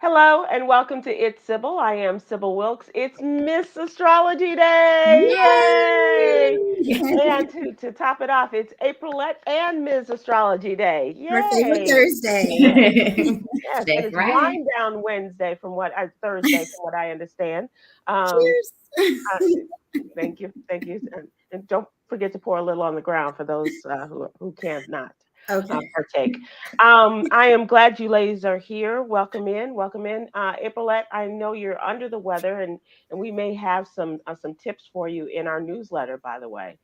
Hello and welcome to It's Sybil. I am Sybil Wilkes. It's Miss Astrology Day. Yay! Yay! And to top it off, it's Aprilette and Ms. Astrology Day. Our favorite Yay! Thursday. Yes, and That's it's right. Wind Down Wednesday Thursday from what I understand. Um, Cheers. uh, thank you, and don't forget to pour a little on the ground for those who can't not Okay. partake. I am glad you ladies are here. Welcome in, welcome in. Aprilette, I know you're under the weather, and we may have some tips for you in our newsletter. By the way,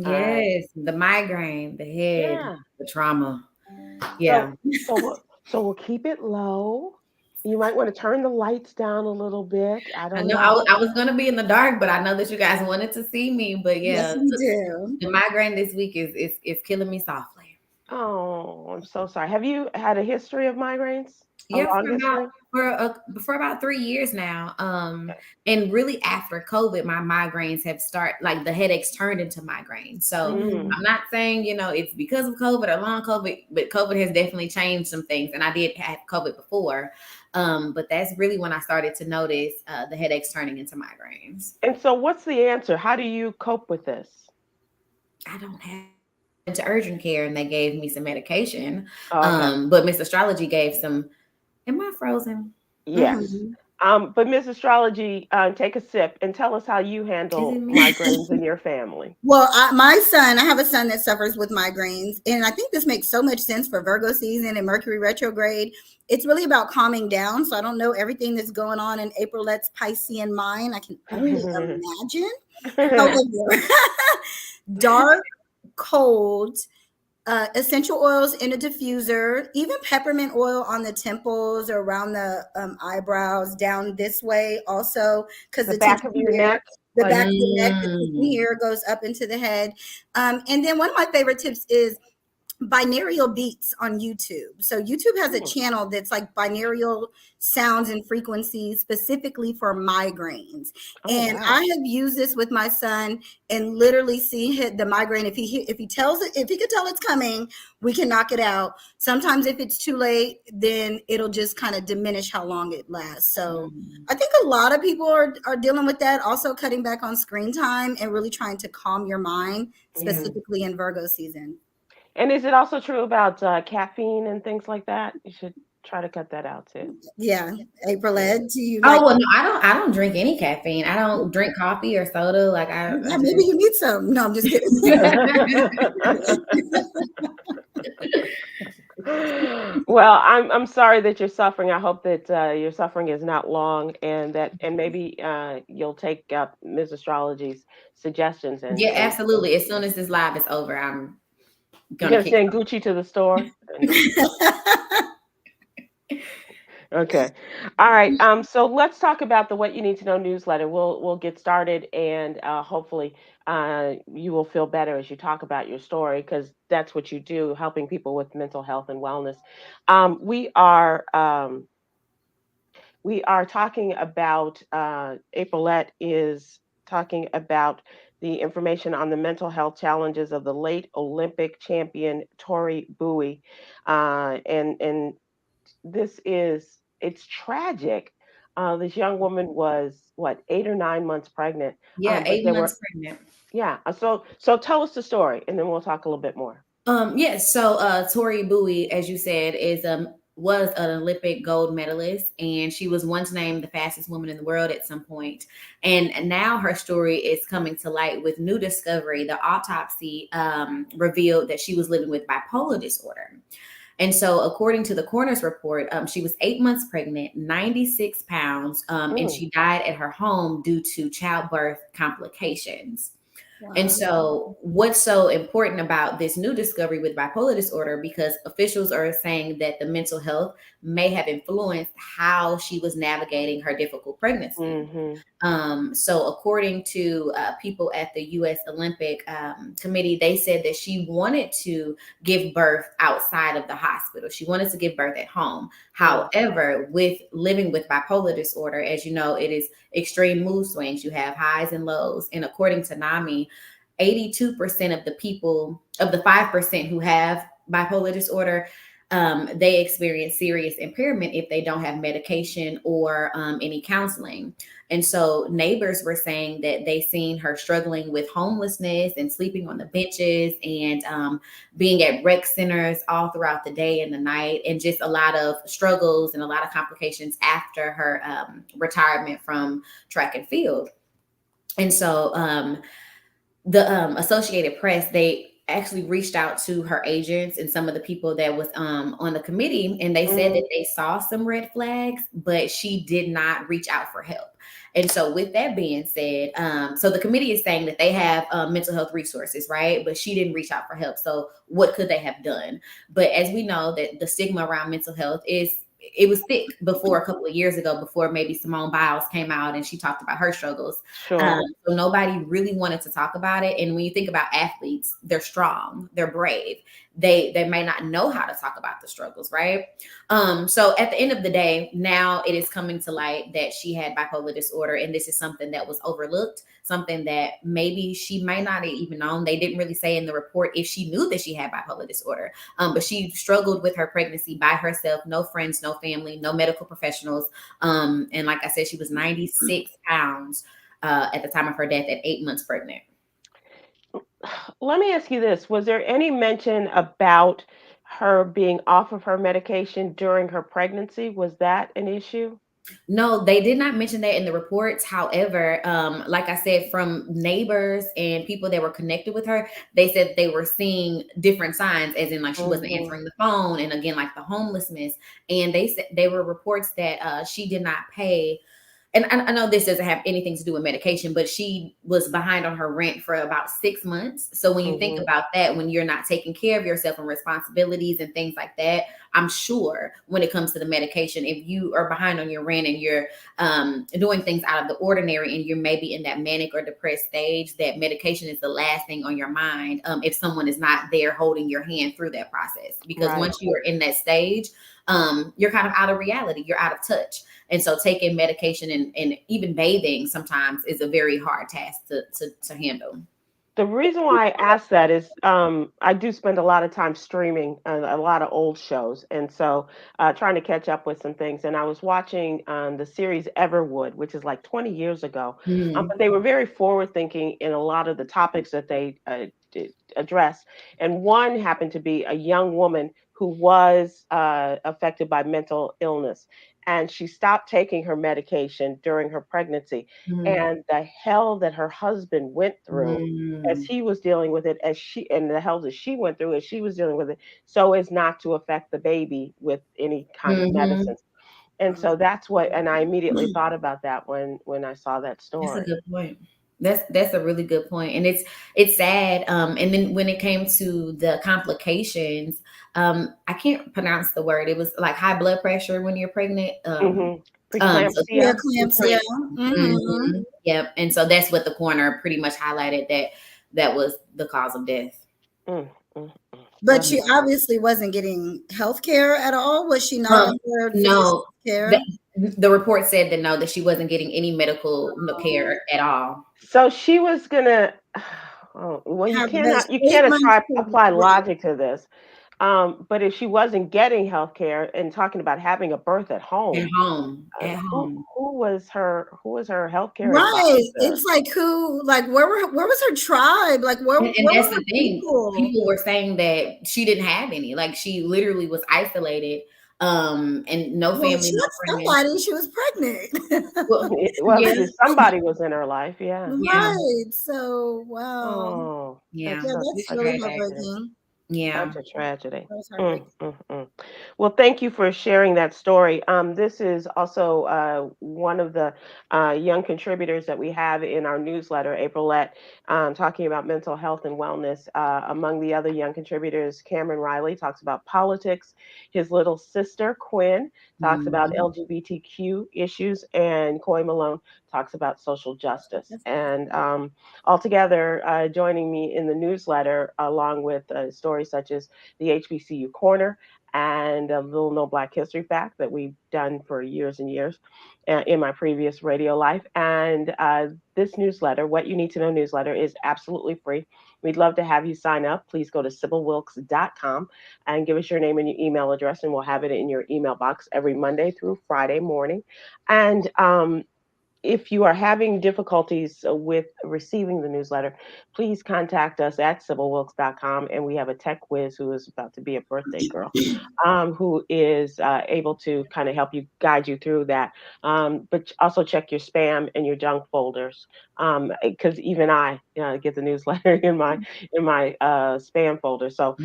uh, Yes, the migraine, the head, yeah. the trauma. So Yeah. we'll keep it low. You might want to turn the lights down a little bit. I I don't know know. I was going to be in the dark, but I know that you guys wanted to see me. But Yes, yeah, we do. the migraine this week is killing me softly. Oh, I'm so sorry. Have you had a history of migraines? A Yeah, long history? for about 3 years now. And really after COVID, my migraines have started, like the headaches turned into migraines. So Mm. I'm not saying, it's because of COVID or long COVID, but COVID has definitely changed some things. And I did have COVID before. But that's really when I started to notice the headaches turning into migraines. And so, what's the answer? How do you cope with this? I don't have into urgent care and they gave me some medication. Oh, okay. But Miss Astrology gave some. Am I frozen? Yes. Mhm. But Miss Astrology, take a sip and tell us how you Is it handle me? migraines in your family. Well, I have a son that suffers with migraines, and I think this makes so much sense for Virgo season and Mercury retrograde. It's really about calming down. So I don't know everything that's going on in Aprillette's Piscean mind. I can only imagine. However, dark, cold, essential oils in a diffuser, even peppermint oil on the temples or around the eyebrows, down this way also, because The the back tension of your here, neck, the like back of the neck, the tension Mm. here goes up into the head. And then one of my favorite tips is binaural beats on YouTube. So YouTube has a hmm, channel that's like binaural sounds and frequencies specifically for migraines. oh And I wow. have used this with my son and literally see hit the migraine. If he tells it, if he could tell it's coming, we can knock it out. Sometimes if it's too late, then it'll just kind of diminish how long it lasts. So Mm. I think a lot of people are dealing with that, also cutting back on screen time and really trying to calm your mind, Yeah. specifically in Virgo season. And is it also true about caffeine and things like that? You should try to cut that out too. Yeah, April Yeah. Ed, do you Oh like? well, no, I don't drink any caffeine. I don't drink coffee or soda. Like I Yeah, maybe just you need some. No, I'm just kidding. Well, I'm sorry that you're suffering. I hope that your suffering is not long, and maybe you'll take up Ms. Astrology's suggestions yeah, and absolutely. As soon as this live is over, I'm you're gonna gonna kick. send Gucci to the store. Okay. All right. So let's talk about the What You Need to Know newsletter. We'll get started, and hopefully, you will feel better as you talk about your story because that's what you do, helping people with mental health and wellness. Um, we are um, we are talking about Aprilette is talking about the information on the mental health challenges of the late Olympic champion Tori Bowie, and this is it's tragic. This young woman was what 8 or 9 months pregnant, Yeah, but eight there were months pregnant. yeah. So tell us the story, and then we'll talk a little bit more. Yes, so Tori Bowie, as you said, is was an Olympic gold medalist, and she was once named the fastest woman in the world at some point. And now her story is coming to light with new discovery. The autopsy revealed that she was living with bipolar disorder. And so, according to the coroner's report, she was 8 months pregnant, 96 pounds, and Mm, she died at her home due to childbirth complications. And Wow. so, what's so important about this new discovery with bipolar disorder? Because officials are saying that the mental health may have influenced how she was navigating her difficult pregnancy. mm-hmm. So, according to people at the U.S. Olympic Committee, they said that she wanted to give birth outside of the hospital. She wanted to give birth at home. Mm, However, with living with bipolar disorder, as you know, it is extreme mood swings. You have highs and lows. And according to NAMI, 82% of the people, of the 5% who have bipolar disorder, they experience serious impairment if they don't have medication or any counseling. And so neighbors were saying that they seen her struggling with homelessness and sleeping on the benches and being at rec centers all throughout the day and the night, and just a lot of struggles and a lot of complications after her retirement from track and field. And so the Associated Press, they actually reached out to her agents and some of the people that was on the committee, and they said that they saw some red flags, but she did not reach out for help. And so with that being said, so the committee is saying that they have mental health resources, right? But she didn't reach out for help. So what could they have done? But as we know, that the stigma around mental health is, it was thick before a couple of years ago, before maybe Simone Biles came out and she talked about her struggles. Sure. So nobody really wanted to talk about it. And when you think about athletes, they're strong, they're brave. They may not know how to talk about the struggles, right? So at the end of the day, now it is coming to light that she had bipolar disorder, and this is something that was overlooked, something that maybe she might not have even known. They didn't really say in the report if she knew that she had bipolar disorder, but she struggled with her pregnancy by herself, no friends, no family, no medical professionals. And like I said, she was 96 pounds at the time of her death at 8 months pregnant. Let me ask you this. Was there any mention about her being off of her medication during her pregnancy? Was that an issue? No, they did not mention that in the reports. However, like I said, from neighbors and people that were connected with her, they said they were seeing different signs, as in like she wasn't Hmm. answering the phone, and again like the homelessness. And they said they were reports that she did not pay, and I know this doesn't have anything to do with medication, but she was behind on her rent for about 6 months. So when you think Hmm. about that, when you're not taking care of yourself and responsibilities and things like that, I'm sure when it comes to the medication, if you are behind on your rent and you're doing things out of the ordinary and you're maybe in that manic or depressed stage, that medication is the last thing on your mind if someone is not there holding your hand through that process. Because Right. once you are in that stage, you're kind of out of reality, you're out of touch. And so taking medication and even bathing sometimes is a very hard task to handle. The reason why I ask that is I do spend a lot of time streaming a lot of old shows, and so trying to catch up with some things. And I was watching the series Everwood, which is like 20 years ago, Mm, but they were very forward thinking in a lot of the topics that they addressed. And one happened to be a young woman who was affected by mental illness, and she stopped taking her medication during her pregnancy, mm, and the hell that her husband went through as mm, he was dealing with it, as she and the hell that she went through as she was dealing with it, so as not to affect the baby with any kind of mhm. medicines. And so that's what, and I immediately thought about that when I saw that That's a story. good point. That's a really good point, and it's sad. And then when it came to the complications, I can't pronounce the word. It was like high blood pressure when you're pregnant. Hmm. So Preeclampsia. Preeclampsia. mhm, Mm-hmm. yep. And so that's what the coroner pretty much highlighted, that that was the cause of death. Mm, mm, mm. But That's she not good. obviously wasn't getting health care at all. Was she not Um, under physician no, care? the, the report said that no, that she wasn't getting any medical no care at all. So she was gonna. Oh, well, Have this you 8 can't months apply right. logic to this. But if she wasn't getting health care and talking about having a birth at At home, home, at who home. who was her healthcare Right. advisor? It's like who, like where was her tribe? Like And where that's were the her thing. people? People were saying that she didn't have any. Like she literally was isolated, and no Well, family, she no had friends. somebody, she was pregnant. Well, Well, yeah, somebody was in her life, yeah. yeah, Right. So wow. Oh, yeah, Yeah, that's such that's a really tragedy. heartbreaking. yeah. Such a tragedy. That was Mm, heartbreaking. mm, mm. Well, thank you for sharing that story. This is also one of the young contributors that we have in our newsletter, Aprilette, talking about mental health and wellness. Among the other young contributors, Cameron Riley talks about politics. His little sister, Quinn, talks about Mhm. LGBTQ issues, and Coy Malone talks about social justice. That's good. And altogether, joining me in the newsletter, along with stories such as the HBCU Corner and a little no Black history fact that we've done for years and years in my previous radio life. And this newsletter, What You Need to Know newsletter, is absolutely free. We'd love to have you sign up. Please go to SybilWilkes.com and give us your name and your email address, and we'll have it in your email box every Monday through Friday morning. And if you are having difficulties with receiving the newsletter, please contact us at SybilWilkes.com. And we have a tech whiz who is about to be a birthday girl, who is able to kind of help you, guide you through that. But also check your spam and your junk folders, because even I get the newsletter in my spam folder. So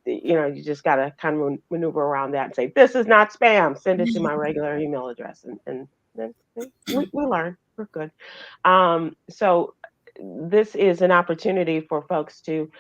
you just got to kind of maneuver around that and say, this is not spam. Send it to my regular email address, and then we learn. We're good. So this is an opportunity for folks to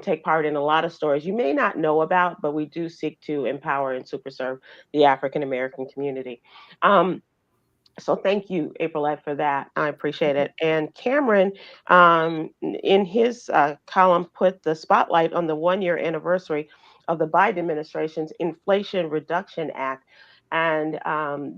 take part in a lot of stories you may not know about, but we do seek to empower and super serve the African American community. So thank you, Aprilette, for that. I appreciate it. And Cameron, in his column, put the spotlight on the 1 year anniversary of the Biden administration's Inflation Reduction Act. And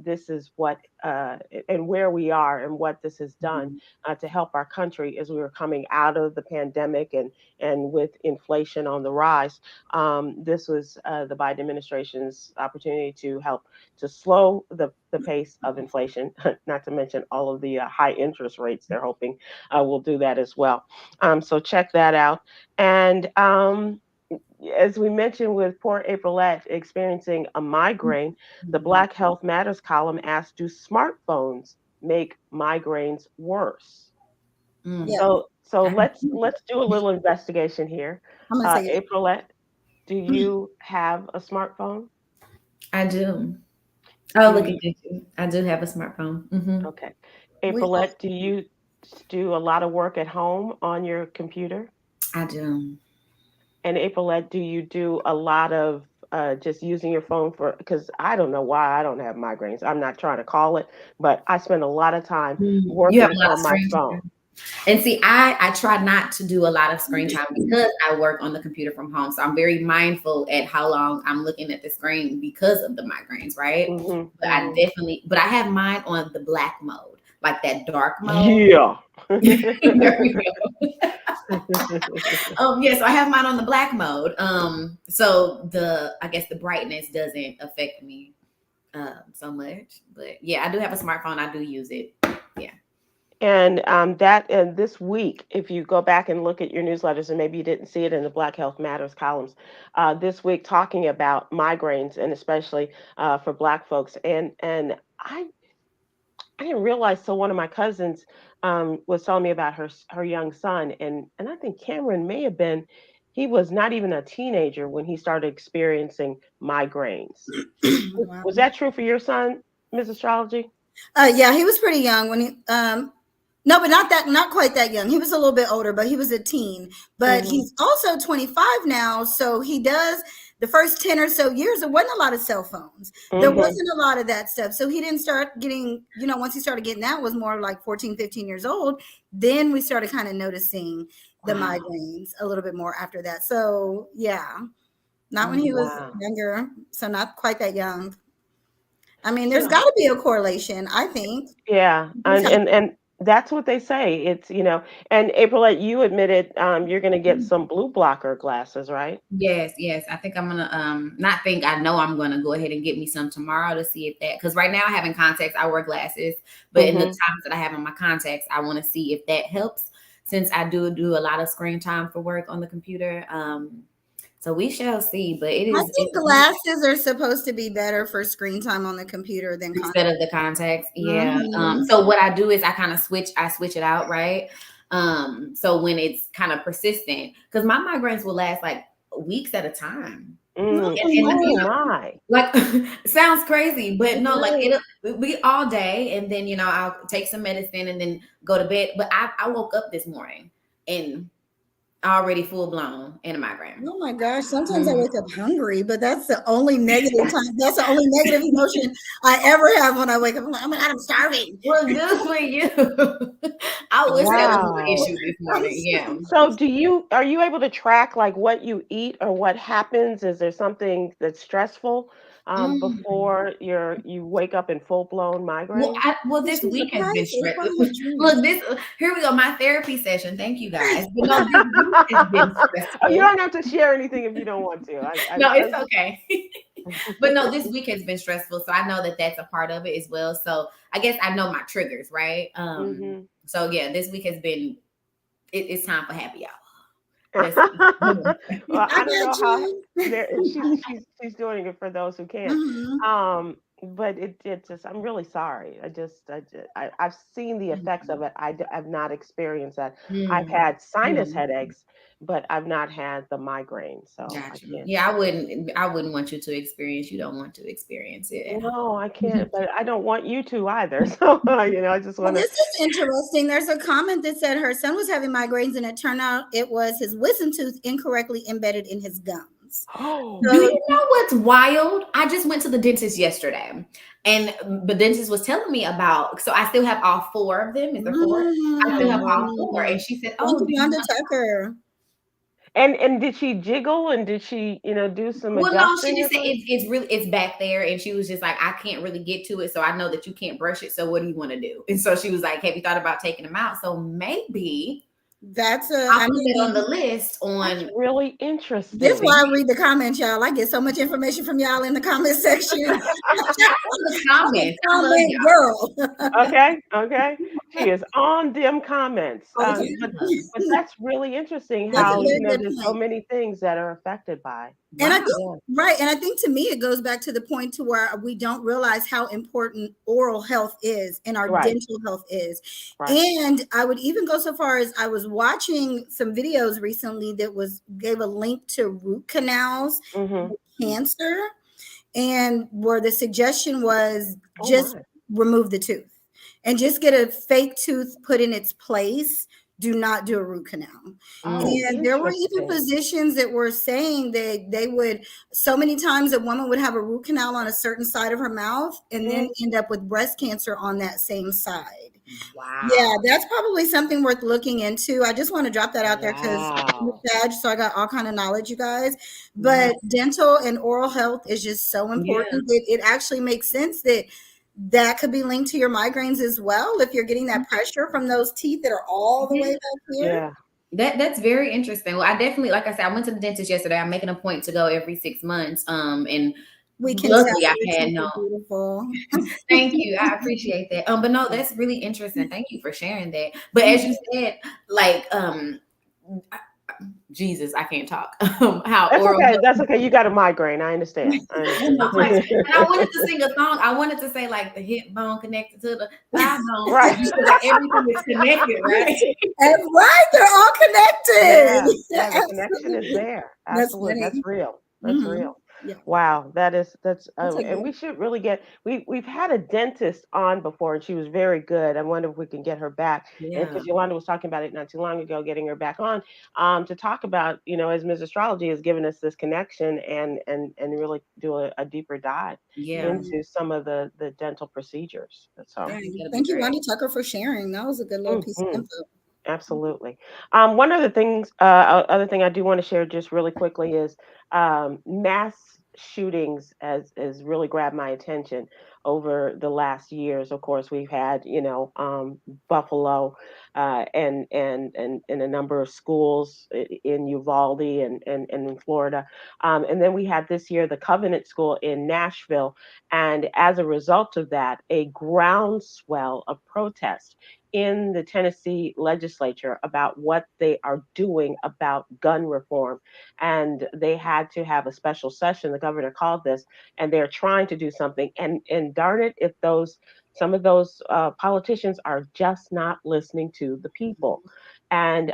this is what and where we are and what this has done to help our country as we were coming out of the pandemic and with inflation on the rise. This was the Biden administration's opportunity to help to slow the pace of inflation, not to mention all of the high interest rates they're hoping will do that as well. So check that out. And as we mentioned with poor Aprilette experiencing a migraine, the Black Health Matters column asked, do smartphones make migraines worse? Yeah. So let's do a little investigation here. I'm gonna say it. Aprilette, do you have a smartphone? I do. Oh, Do look you? at you. I do have a smartphone. Okay. We all, Aprilette, do you do a lot of work at home on your computer? I do. And Aprilette, do you do a lot of just using your phone for, because I don't know why I don't have migraines. I'm not trying to call it, but I spend a lot of time You have working a lot of on my screen phone. time. And see, I try not to do a lot of screen time because I work on the computer from home. So I'm very mindful at how long I'm looking at the screen because of the migraines, right? But I definitely, but I have mine on the black mode, like that dark mode. Yeah. There we go. Yeah, so I have mine on the black mode. So I guess the brightness doesn't affect me so much. But yeah, I do have a smartphone. I do use it. Yeah. And this week, if you go back and look at your newsletters, and maybe you didn't see it in the Black Health Matters columns, this week talking about migraines and especially for Black folks. And I didn't realize. So one of my cousins was telling me about her young son, and I think Cameron may have been. He was not even a teenager when he started experiencing migraines. wow. Was that true for your son, Ms. Astrology? Yeah, he was pretty young when he no, but not quite that young. He was a little bit older, but he was a teen. But he's also 25 now, so he does the first 10 or so years, there wasn't a lot of cell phones. There wasn't a lot of that stuff. So he didn't start getting, once he started getting that, was more like 14, 15 years old. Then we started kind of noticing the migraines a little bit more after that. So yeah, not when he was younger. So not quite that young. I mean, there's got to be a correlation, I think. Yeah, and that's what they say. It's and April, you admitted you're going to get some blue blocker glasses, right? Yes. I think I'm gonna not think, I know I'm gonna go ahead and get me some tomorrow to see if that, because right now I have in contacts, I wear glasses, but in the times that I have in my contacts, I want to see if that helps, since I do a lot of screen time for work on the computer. So we shall see, but it is. I think glasses are supposed to be better for screen time on the computer than instead of the contacts. Yeah. So what I do is I kind of switch it out, right? So when it's kind of persistent, because my migraines will last like weeks at a time. My. Like sounds crazy, but no, like it'll be all day, and then I'll take some medicine and then go to bed. But I woke up this morning and already full blown in a migraine. Oh my gosh. Sometimes I Mhm. wake up hungry, but that's the only negative time. That's the only negative emotion I ever have when I wake up. I'm like, oh my God, I'm starving. Well, good for you. I wish that was my Wow. issue this I'm morning. Yeah. So are you able to track like what you eat or what happens? Is there something that's stressful Mm. before you wake up in full blown Well, migraine? this actually week has been surprised. It's stressful. probably my dreams. Look, this here we go. My therapy session. Thank you guys. But no, this week has been Oh, you stressful. don't have to share anything if you don't want to. No, it's okay. But no, this week has been stressful, so I know that that's a part of it as well. So I guess I know my triggers, right? Hmm. So yeah, this week has been. It's time for happy hour. Well, That's I I don't know got how you. she's doing it for those who can. Mhm. But it just I'm really sorry. I've seen the effects of it. I've not experienced that. I've mm, had sinus mm. headaches, but I've not had the migraine. So I Gotcha. can't. Yeah, I wouldn't want you to experience. You don't want to experience it at No, I home. can't. But I don't want you to either. So I just Well, want to. this is interesting. There's a comment that said her son was having migraines, and it turned out it was his wisdom tooth incorrectly embedded in his gums. Oh, Do So, you know what's wild? I just went to the dentist yesterday, and the dentist was telling me about. So I still have all four of them. Is there four? I still have all four, mm, and she said, thank "Oh, you, do you Wanda want?" Tucker. and did she jiggle and did she do some Well, no, she adjusting or just said something? it's really it's back there, and she was just like, "I can't really get to it, so I know that you can't brush it. So what do you want to do?" And so she was like, "Have you thought about taking them out?" So maybe That's a, I'll I put that on the mean, list That's on. really this is interesting. why I read the comments, y'all. I get so much information from y'all in the comment section. I love the I'm a comments. I love comment y'all. girl. Okay, okay. She is on them comments. Okay. But that's really interesting That's a how, very good there's so point. many things that are affected by. And I Wow. think Yeah. right, and I think to me it goes back to the point to where we don't realize how important oral health is and our Right, dental health is. right. And I would even go so far as I was watching some videos recently that was gave a link to root canals, Mhm. cancer, and where the suggestion was Oh just my. remove the tooth and just get a fake tooth put in its place. Do not do a root canal. Oh, Mm. And there were even interesting. physicians that were saying that they would, so many times a woman would have a root canal on a certain side of her mouth and then Mm, end up with breast cancer on that same side. Yeah, Wow. that's probably something worth looking into. I just want to drop that out there because I'm wow. a Sag, so I got all kind of knowledge, you guys. Wow. But dental and oral health is just so Yeah. important that it actually makes sense that that could be linked to your migraines as well if you're getting that pressure from those teeth that are all the way Yeah. back here. Yeah. That's very interesting. Well, I definitely, like I said, I went to the dentist yesterday. I'm making a point to go every 6 months. And We can tell luckily I your had teeth no. are beautiful. Thank you. I appreciate that. But no, that's really interesting. Thank you for sharing that. But as you said, like Jesus, I can't talk. How That's oral okay. health. That's okay. You got a migraine. I understand. I understand. Complex. And I wanted to sing a song. I wanted to say like the hip bone connected to the thigh bone Right. because like everything is connected, right? And right, they're all connected. Yeah, yeah, the connection is Absolutely. there. That's Absolutely. funny. That's real. That's Hmm. real. Yeah, Wow, that's that's a and good. we should really get we've had a dentist on before and she was very good. I wonder if we can get her back. And Yeah. because Yolanda was talking about it not too long ago, getting her back on to talk about, as Ms. Astrology has given us this connection and really do a deeper dive Yeah. into some of the dental procedures. I So, think that'll be Thank you, great. Wanda Tucker, for sharing. That was a good little piece of mhm. info. Absolutely. One of the things, other thing I do want to share just really quickly is mass shootings has really grabbed my attention over the last years. Of course, we've had Buffalo and a number of schools in Uvalde and in Florida, and then we had this year the Covenant School in Nashville, and as a result of that, a groundswell of protest in the Tennessee legislature about what they are doing about gun reform. And they had to have a special session. The governor called this, and they're trying to do something. And darn it, if those some of those politicians are just not listening to the people. And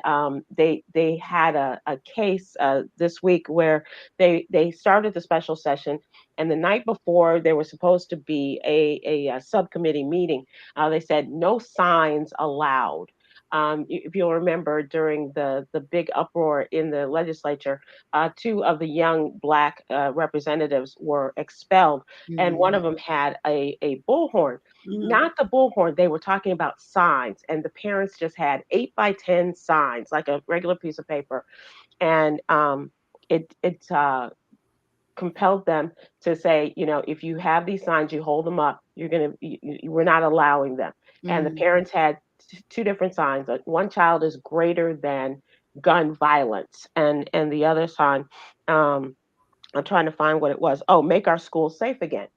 they had a case this week where they started the special session, and the night before there was supposed to be a subcommittee meeting, they said no signs allowed. If you'll remember, during the big uproar in the legislature, two of the young black representatives were expelled, and one Mhm. of them had a bullhorn. Mhm. Not the bullhorn. They were talking about signs, and the parents just had 8 by 10 signs, like a regular piece of paper, and it compelled them to say, if you have these signs, you hold them up. We're not allowing them. And the Mhm. parents had two different signs. One child is greater than gun violence, and the other sign, um, I'm trying to find what it was. Oh, make our schools safe again,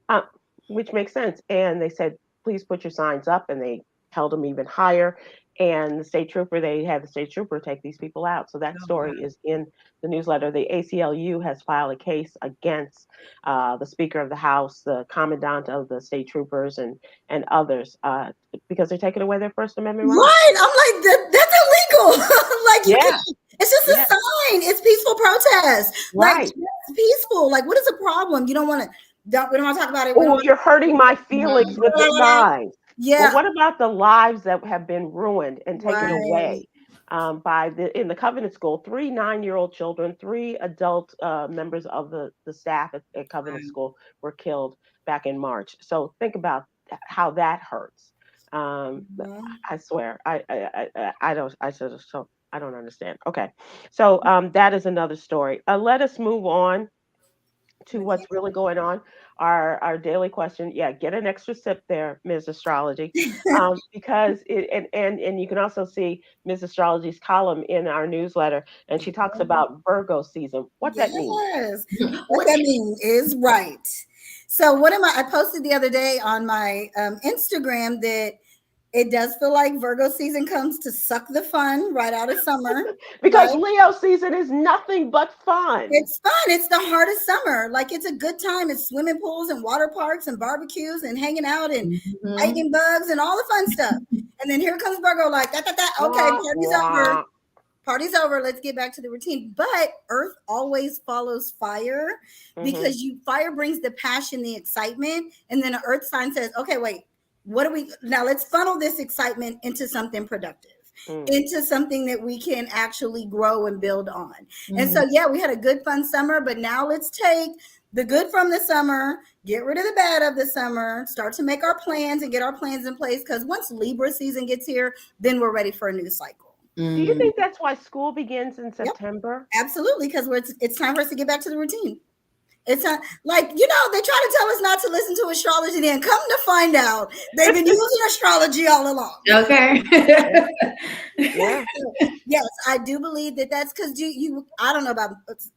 uh, which makes sense. And they said, please put your signs up, and they held them even higher. And they had the state trooper take these people out. So that Oh, wow. story is in the newsletter. The ACLU has filed a case against the Speaker of the House, the Commandant of the state troopers, and others, because they're taking away their First Amendment rights. Right. I'm like, that's illegal. Like, you Yeah, can't, it's just a yeah, sign. It's peaceful protest. Like, right. just peaceful. Like, what is the problem? You don't want to, we don't want to talk about it. We don't Oh, want you're hurting my feelings with the to, signs. Well, yeah. what about the lives that have been ruined and taken Right. away in the Covenant School? 3 9-year-old children, three adult members of the staff at Covenant Right. School were killed back in March. So think about how that hurts. Mhm. I swear, I don't, I just so I don't understand. Okay, so that is another story. Let us move on to We what's really going on. Our daily question, yeah, get an extra sip there, Ms. Astrology, can't. because and you can also see Ms. Astrology's column in our newsletter, and she talks about Virgo season. What that means? Yes. What What? that means is right. So what am I posted the other day on my Instagram that it does feel like Virgo season comes to suck the fun right out of summer, right? Because Leo season is nothing but fun. It's fun. It's the heart of summer. Like it's a good time. It's swimming pools and water parks and barbecues and hanging out and Mhm. biting bugs and all the fun stuff. And then here comes Virgo, like that, that, that. Okay, Wah, party's over. wah. Party's over. Let's get back to the routine. But Earth always follows fire Hmm. because fire brings the passion, the excitement, and then an Earth sign says, "Okay, wait, what do we now? Let's funnel this excitement into something productive." Mm. Into something that we can actually grow and build on. And Mhm. so, yeah, we had a good, fun summer, but now let's take the good from the summer, get rid of the bad of the summer, start to make our plans and get our plans in place. Because once Libra season gets here, then we're ready for a new cycle. Do you Mhm. think that's why school begins in Yep, September? absolutely. Because it's time for us to get back to the routine. It's not like, they try to tell us not to listen to astrology, then come to find out they've been using astrology all along. Okay. Yeah, yeah, Yes, I do believe that that's because I don't know about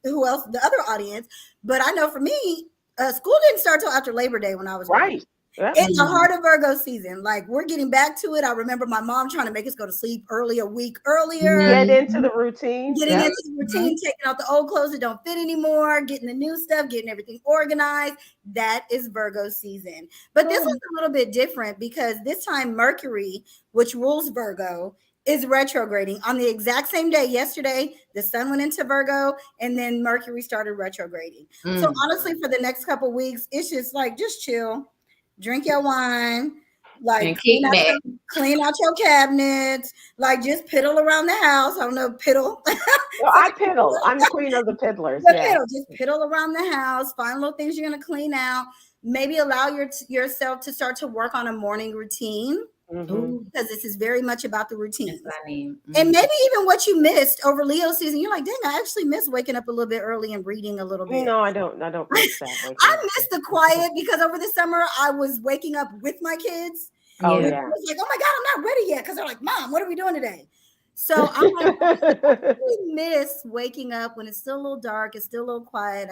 who else, the other audience, but I know for me, school didn't start till after Labor Day when I was growing up. right. Yep. In the Mhm. heart of Virgo season, like we're getting back to it. I remember my mom trying to make us go to sleep early, a week earlier, Get into Mhm. the routine. getting Yep. into the routine, taking out the old clothes that don't fit anymore, getting the new stuff, getting everything organized. That is Virgo season. But this Cool. was a little bit different because this time Mercury, which rules Virgo, is retrograding on the exact same day. Yesterday, the sun went into Virgo and then Mercury started retrograding. So Mm. honestly, for the next couple of weeks, it's just like just chill, drink your wine, like And kick back. clean out your cabinets, like just piddle around the house. I don't know, piddle. Well, I piddle. I'm the queen of the piddlers. But Yeah. piddle, just piddle around the house, find little things you're gonna clean out. Maybe allow yourself to start to work on a morning routine Hmm. Ooh, because this is very much about the that's what routines. I need. And Mhm. maybe even what you missed over Leo season, you're like, dang, I actually miss waking up a little bit early and reading a little bit. No, I don't. I don't miss that waking I up. miss the quiet because over the summer I was waking up with my kids. Oh And Yeah. it yeah. was like, oh my God, I'm not ready yet. Because they're like, Mom, what are we doing today? So I'm like, really miss waking up when it's still a little dark, it's still a little quiet.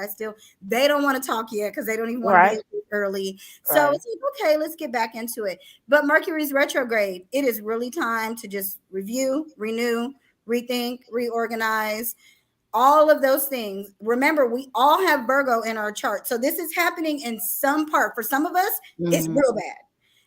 They don't want to talk yet because they don't even want to be Right. up early. So Right. it's like, okay, let's get back into it. But Mercury's retrograde, it is really time to just review, renew, rethink, reorganize, all of those things. Remember, we all have Virgo in our chart. So this is happening in some part. For some of us, it's Mhm. real bad.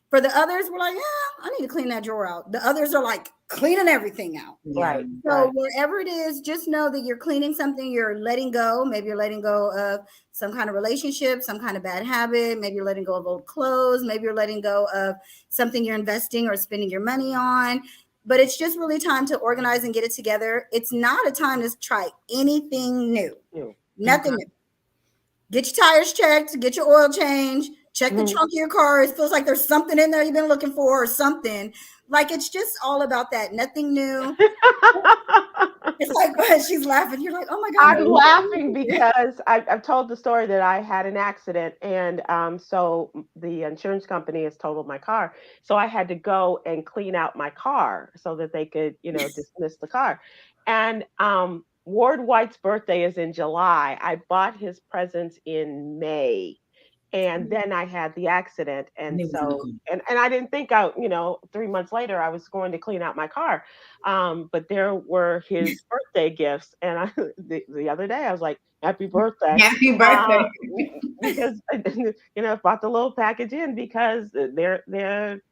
For the others, we're like, yeah, I need to clean that drawer out. The others are like cleaning everything out. Yeah. Right. So Right. wherever it is, just know that you're cleaning something, you're letting go. Maybe you're letting go of some kind of relationship, some kind of bad habit. Maybe you're letting go of old clothes. Maybe you're letting go of something you're investing or spending your money on. but it's just really time to organize and get it together. It's not a time to try anything new. You. Nothing new. Get your tires checked, get your oil change, check the Mhm. trunk of your car. It feels like there's something in there you've been looking for or something. Like it's just all about that. Nothing new. It's like when she's laughing. You're like, oh my God, I'm no. laughing because I've told the story that I had an accident, and so the insurance company has totaled my car. So I had to go and clean out my car so that they could, dismiss the car. And Ward White's birthday is in July. I bought his presents in May. And then I had the accident, And and it was in the so car. and I didn't think 3 months later I was going to clean out my car, but there were his birthday gifts, and the other day I was like, "Happy birthday," Happy uh, birthday. because I brought the little package in because there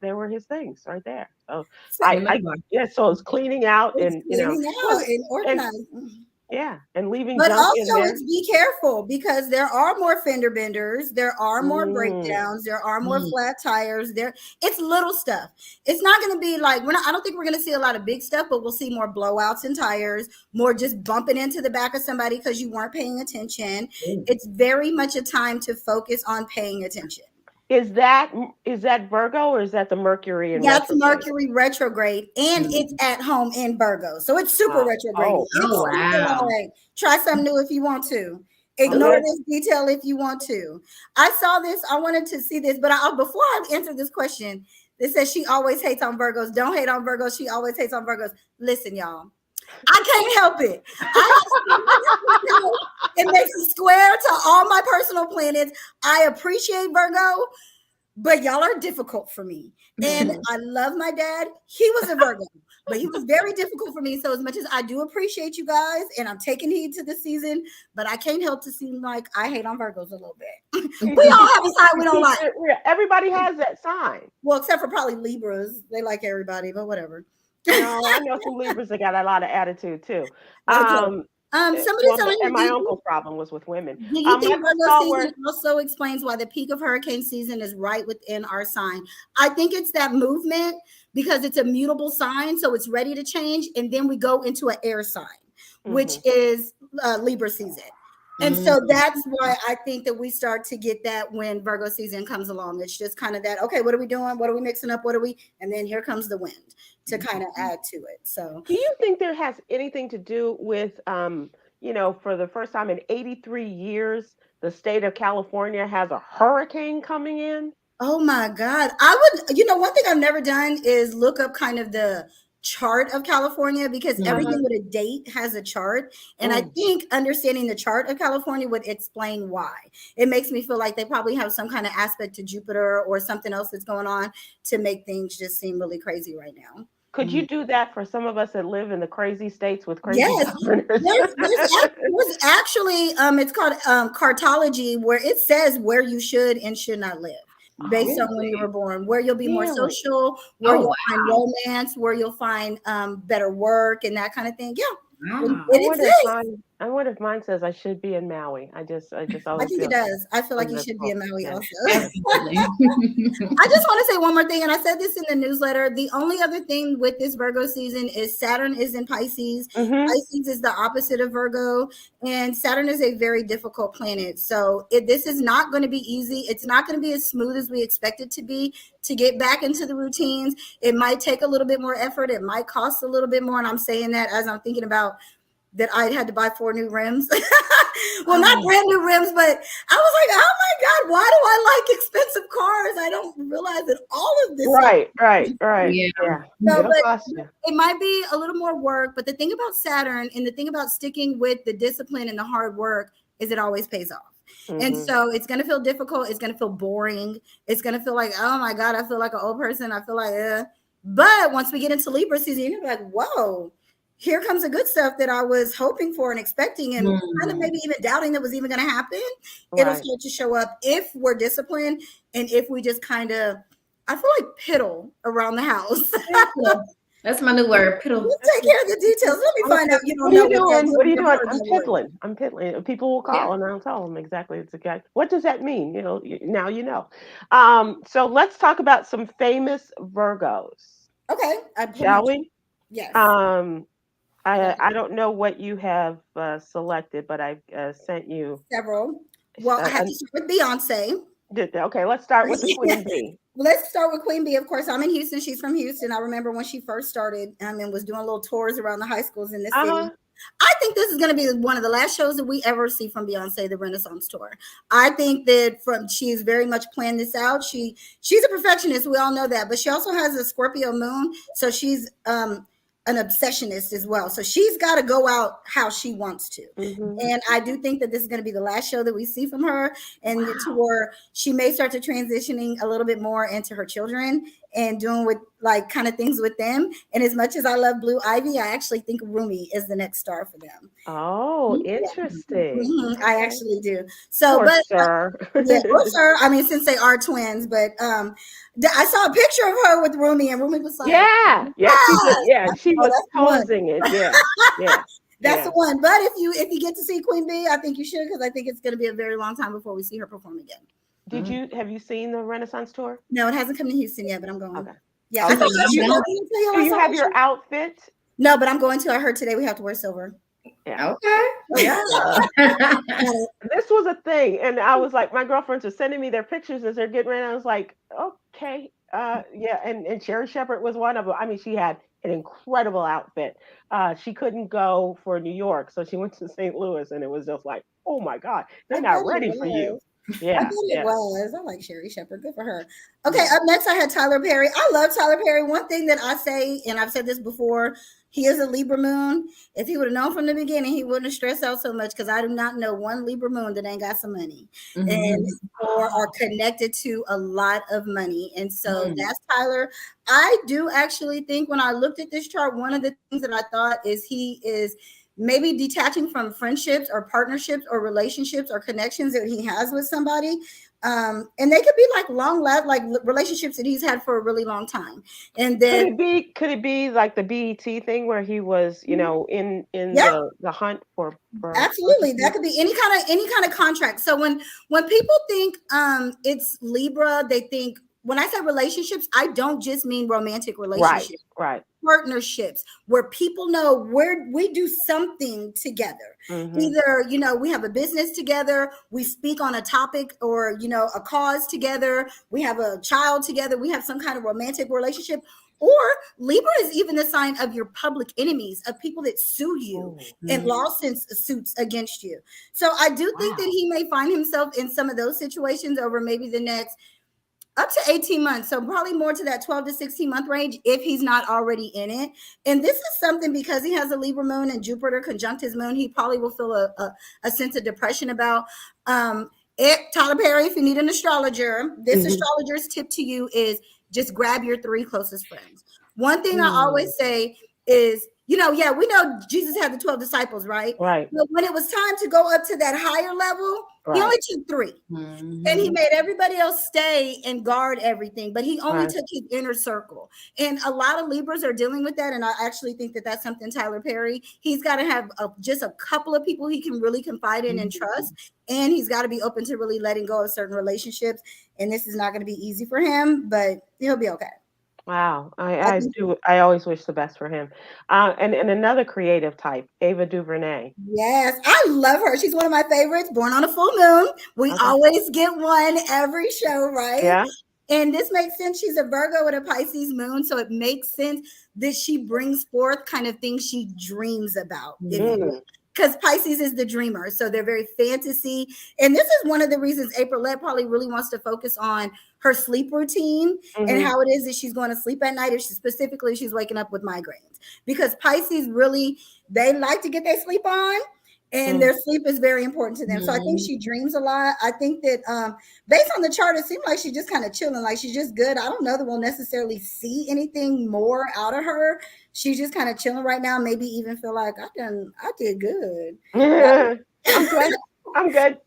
were his things right there. So So In the I car. yeah, so it's cleaning out it's and cleaning out well, and and organizing. yeah, and leaving But junk in also, there. it's be careful because there are more fender benders, there are more Mm. breakdowns, there are more Mm. flat tires. It's little stuff. It's not going to be like we're not. I don't think we're going to see a lot of big stuff, but we'll see more blowouts in tires, more just bumping into the back of somebody because you weren't paying attention. Ooh. It's very much a time to focus on paying attention. Is that Virgo or is that the Mercury in That's retrograde? Mercury retrograde, and Mm. it's at home in Virgo. So it's super retrograde. Oh, It's Oh, oh, super wow. like try something new if you want to. Ignore okay. this detail if you want to. I saw this. I wanted to see this, but before I answer this question, it says she always hates on Virgos. Don't hate on Virgos. She always hates on Virgos. Listen, y'all. I can't help it. I have it makes a square to all my personal planets. I appreciate Virgo, but y'all are difficult for me. And Mhm. I love my dad. He was a Virgo, but he was very difficult for me. So as much as I do appreciate you guys and I'm taking heed to the season, but I can't help to seem like I hate on Virgos a little bit. We all have a side we don't like. Everybody has that sign. Well, except for probably Libras. They like everybody, but whatever. No, I know some Libras that got a lot of attitude too. Okay. Um, Somebody's well, telling and you, my uncle's problem was with women. do you think Michael Virgo season Stallworth. also explains why the peak of hurricane season is right within our sign? I think it's that movement because it's a mutable sign, so it's ready to change, and then we go into an air sign, which Mhm. is Libra season. And Mm. so that's why I think that we start to get that when Virgo season comes along. It's just kind of that, okay, what are we doing? What are we mixing up? What are we? And then here comes the wind to kind of add to it. So Do you think there has anything to do with, for the first time in 83 years, the state of California has a hurricane coming in? oh my God. One thing I've never done is look up kind of the chart of California because Mm. everything Uh-huh. with a date has a chart. And I Mm. think understanding the chart of California would explain why. It makes me feel like they probably have some kind of aspect to Jupiter or something else that's going on to make things just seem really crazy right now. Could Mm. you do that for some of us that live in the crazy states with crazy Yes, governors? there's actually it's called cartology where it says where you should and should not live based on when you were Really? born, where you'll be more Really? social, where Oh, you'll find wow. romance, where you'll find better work and that kind of thing. Yeah, Wow. it exists. I wonder if mine says I should be in Maui. I just I always think it feel does. I feel like in you the should be book. in Maui Yeah. also. Yeah. Absolutely. I just want to say one more thing, and I said this in the newsletter. The only other thing with this Virgo season is Saturn is in Pisces. Mhm. Pisces is the opposite of Virgo, and Saturn is a very difficult planet. So this is not going to be easy. It's not going to be as smooth as we expect it to be to get back into the routines. It might take a little bit more effort. It might cost a little bit more, and I'm saying that as I'm thinking about that I had to buy 4 new rims. Well, not Oh, brand new rims, but I was like, oh my God, why do I like expensive cars? I don't realize that all of this stuff. Right. yeah. Yeah. So, It'll but cost you. it might be a little more work. But the thing about Saturn and the thing about sticking with the discipline and the hard work is it always pays off. And Mhm. so it's going to feel difficult. It's going to feel boring. It's going to feel like, oh my God, I feel like an old person. I feel like, But once we get into Libra season, you're like, whoa, here comes the good stuff that I was hoping for and expecting and kind of Mm. maybe even doubting that was even going to happen. It'll Right. start to show up if we're disciplined and if we just kind of, I feel like piddle around the house. Piddle. That's my new word, piddle. Let's take care of the details. Let me find out you don't What are know you what that doing? What are you word doing? I'm was. piddling. I'm piddling. People will Yeah. call and I'll tell them exactly. It's a guy. What does that mean? Now you know. So let's talk about some famous Virgos, Okay, I put my shall we? Yes. Um, Yeah. I don't know what you have selected, but I've sent you. Several. Well, I have to start with Beyonce. Okay, let's start with the Queen Bee. Let's start with Queen Bee. Of course, I'm in Houston. She's from Houston. I remember when she first started and was doing little tours around the high schools in the Uh-huh. city. I think this is going to be one of the last shows that we ever see from Beyonce, the Renaissance tour. I think that she is very much planned this out. She's a perfectionist. We all know that, but she also has a Scorpio moon, so she's an obsessionist as well. So she's got to go out how she wants to. Mm-hmm. And I do think that this is going to be the last show that we see from her, and the tour she may start to transitioning a little bit more into her children and doing with like kind of things with them. And as much as I love Blue Ivy, I actually think Rumi is the next star for them. Oh, Yeah. interesting. I Okay. actually do. So, Or but sir. yeah, or sir. I mean, since they are twins, but I saw a picture of her with Rumi, and Rumi was like, Yeah, yeah, she did. "Yes!" Yeah, she Oh, was that's the one. posing it. Yeah, yeah, That's the yeah. one. But if you get to see Queen Bee, I think you should, because I think it's going to be a very long time before we see her perform again. Have you seen the Renaissance tour? No, it hasn't come to Houston yet, but I'm going. Okay. Yeah, I Okay. thought Do you you, told me to tell you do I you saw have her your show. outfit? No, but I'm going to. I heard today we have to wear silver. Yeah. Okay. Yeah. This was a thing, and I was like, my girlfriends are sending me their pictures as they're getting ready. I was like, okay, yeah, and Sherry Shepherd was one of them. I mean, she had an incredible outfit. She couldn't go for New York, so she went to St. Louis, and it was just like, oh my God, I they're bet not it ready for you. was. I Yeah, bet it yeah, was. I like Sherry Shepherd. Good for her. Okay, yeah. up next I had Tyler Perry. I love Tyler Perry. One thing that I say, and I've said this before, he is a Libra moon. If he would have known from the beginning, he wouldn't have stressed out so much, because I do not know one Libra moon that ain't got some money and or are connected to a lot of money. And so that's Tyler. I do actually think when I looked at this chart, one of the things that I thought is he is maybe detaching from friendships or partnerships or relationships or connections that he has with somebody. And they could be like like relationships that he's had for a really long time. And then Could it be like the BET thing where he was, in yeah, the hunt for absolutely. That could be any kind of contract. So when people think it's Libra, they think, when I say relationships, I don't just mean romantic right, relationships. right. Partnerships where people know where we do something together. Mm-hmm. Either, we have a business together, we speak on a topic, or, a cause together, we have a child together, we have some kind of romantic relationship. Or Libra is even the sign of your public enemies, of people that sue you and lawsuits against you. So I do think that he may find himself in some of those situations over maybe the next up to 18 months. So probably more to that 12 to 16 month range if he's not already in it. And this is something, because he has a Libra moon and Jupiter conjunct his moon, he probably will feel a sense of depression about. Tyler Perry, if you need an astrologer, this astrologer's tip to you is just grab your 3 closest friends. One thing I always say is, yeah, we know Jesus had the 12 disciples, right? Right. But when it was time to go up to that higher level, he only took 3. And he made everybody else stay and guard everything, but he only took his inner circle. And a lot of Libras are dealing with that. And I actually think that that's something Tyler Perry, he's got to have just a couple of people he can really confide in and trust. And he's got to be open to really letting go of certain relationships. And this is not going to be easy for him, but he'll be okay. Wow, I do. I always wish the best for him. And another creative type, Ava DuVernay. Yes, I love her. She's one of my favorites. Born on a full moon. We always get one every show, right? Yeah. And this makes sense. She's a Virgo with a Pisces moon, so it makes sense that she brings forth kind of things she dreams about. Because Pisces is the dreamer, so they're very fantasy. And this is one of the reasons Aprilette probably really wants to focus on her sleep routine and how it is that she's going to sleep at night, if she's waking up with migraines. Because Pisces really, they like to get their sleep on, and their sleep is very important to them. So I think she dreams a lot. I think that based on the chart, it seems like she's just kind of chilling, like she's just good. I don't know that we'll necessarily see anything more out of her. She's just kind of chilling right now. Maybe even feel like I did good. I'm good. I'm good.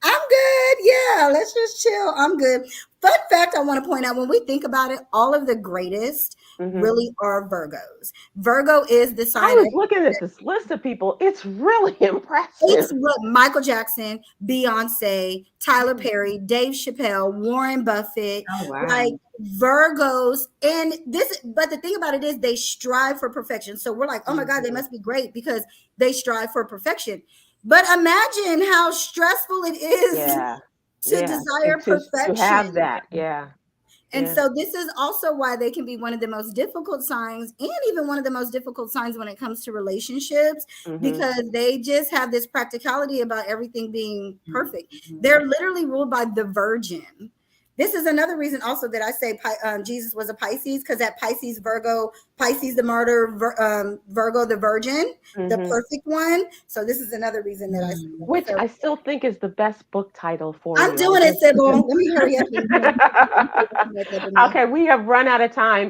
I'm good. Yeah, let's just chill. I'm good. Fun fact I want to point out, when we think about it, all of the greatest Hmm. really are Virgos. Virgo is the I sign. was looking at this list of people. It's really It's impressive. what Michael Jackson, Beyonce, Tyler Perry, Dave Chappelle, Warren Buffett, Oh like wow. Virgos. And this, but the thing about it is they strive for perfection. So we're like, oh my God, they Mhm. must be great because they strive for perfection. But imagine how stressful it is Yeah, to yeah. desire To have perfection. that. Yeah, And yeah. so this is also why they can be one of the most difficult signs, and even one of the most difficult signs when it comes to relationships, Hmm. because they just have this practicality about everything being perfect. Mhm. They're literally ruled by the Virgin. This is another reason also that I say Jesus was a Pisces, because that Pisces, Virgo, Pisces the martyr, Virgo the virgin, the Hmm. perfect one. So this is another reason that I say that. Mm. Which So I still think is the best book title for I'm you. I'm doing it, just Sybil. Let me hurry up and okay. We have run out of time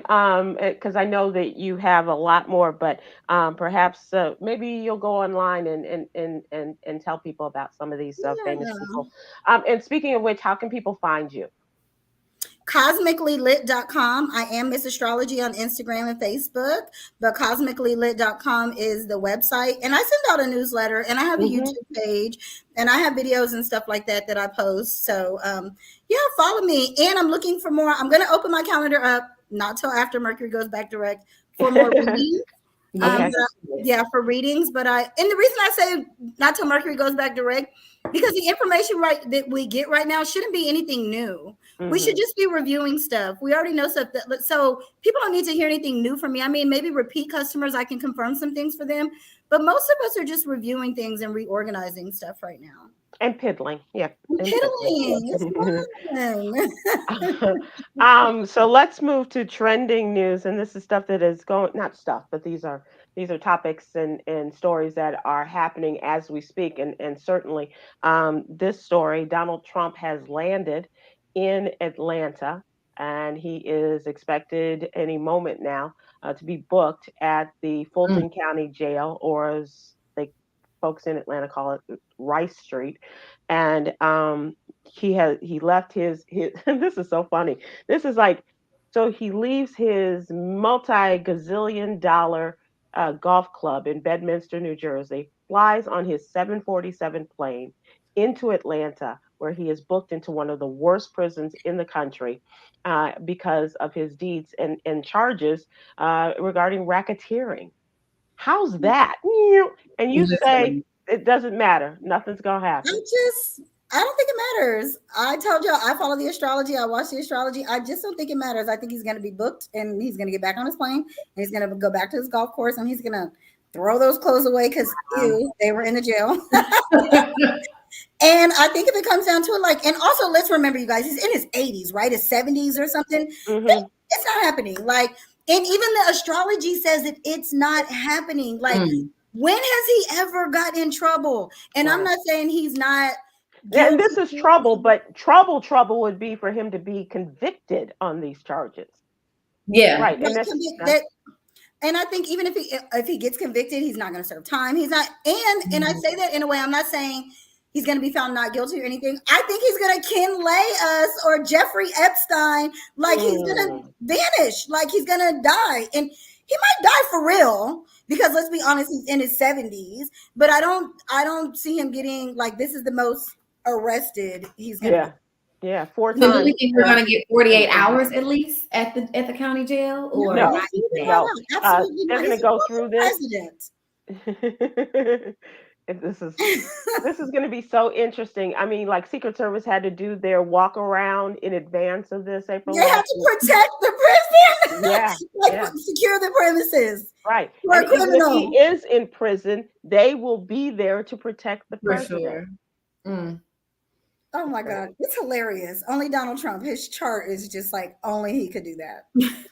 because I know that you have a lot more, but perhaps maybe you'll go online and tell people about some of these famous yeah. people. And speaking of which, how can people find you? Cosmicallylit.com. I am Miss Astrology on Instagram and Facebook, but cosmicallylit.com is the website. And I send out a newsletter, and I have a Hmm. YouTube page, and I have videos and stuff like that that I post. So, yeah, follow me. And I'm looking for more. I'm going to open my calendar up, not till after Mercury goes back direct, for more readings. Okay. But Yes. Yes. yeah, for readings. But and the reason I say not till Mercury goes back direct, because the information right that we get right now shouldn't be anything new. We should Hmm. just be reviewing stuff. We already know stuff that, so people don't need to hear anything new from me. I mean, maybe repeat customers, I can confirm some things for them, but most of us are just reviewing things and reorganizing stuff right now. And piddling. Yeah. And And piddling, it's piddling. fun. So let's move to trending news, and this is stuff that is going not stuff, but these are topics and stories that are happening as we speak, and certainly this story, Donald Trump has landed in Atlanta, and he is expected any moment now to be booked at the Mm. Fulton County Jail, or as they folks in Atlanta call it, Rice Street, and he left his this is so funny. This is like so he leaves his multi-gazillion dollar golf club in Bedminster, New Jersey, flies on his 747 plane into Atlanta, where he is booked into one of the worst prisons in the country because of his deeds and charges regarding racketeering. How's that? And you say Literally. it doesn't matter. Nothing's gonna happen. I don't think it matters. I told y'all I follow the astrology. I watch the astrology. I just don't think it matters. I think he's going to be booked, and he's going to get back on his plane, and he's going to go back to his golf course, and he's going to throw those clothes away because ew, they were in the jail. And I think if it comes down to it, like, and also let's remember, you guys, he's in his 80s, right? His 70s or something. Hmm. It's not happening. Like, and even the astrology says that it's not happening. Like, Mm. when has he ever got in trouble? And I'm Right. not saying he's not And guilty. this is trouble, but trouble would be for him to be convicted on these charges. Yeah. Right. And that's That, and I think even if he gets convicted, he's not going to serve time. He's not, and I Mhm. say that in a way. I'm not saying he's going to be found not guilty or anything. I think he's going to Ken Lay us or Jeffrey Epstein. Like he's going to mm, vanish. Like he's going to die, and he might die for real. Because let's be honest, he's in his 70s. But I don't see him getting like this is the most arrested he's going to be. yeah. Yeah. Four So do times we think we're uh, gonna get in 48 prison. hours at least at the county jail, No, or No, not absolutely even not. no. Absolutely They're not. gonna He's a go through former this. president. And this is going to be so interesting. I mean, like Secret Service had to do their walk around in advance of this April They have last. to protect the prison, Yeah, like yeah, secure the premises right. for And a even if he criminal. is in prison, they will be there to protect the for president. sure? Mm. Oh It's my gonna God, it's hilarious. Only Donald Trump. His chart is just like only he could do that.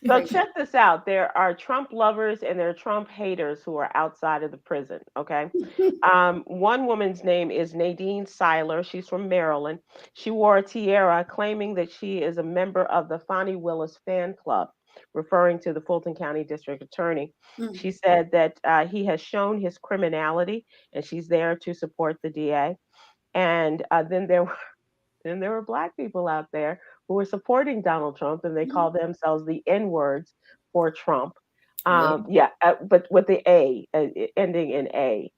So Crazy. check this out. There are Trump lovers and there are Trump haters who are outside of the prison. Okay. One woman's name is Nadine Seiler. She's from Maryland. She wore a tiara claiming that she is a member of the Fonnie Willis fan club, referring to the Fulton County District Attorney. Mm. She said that he has shown his criminality and she's there to support the DA. And then there were black people out there who were supporting Donald Trump, and they call themselves the N words for Trump. Yeah. Yeah, but with the A ending in A.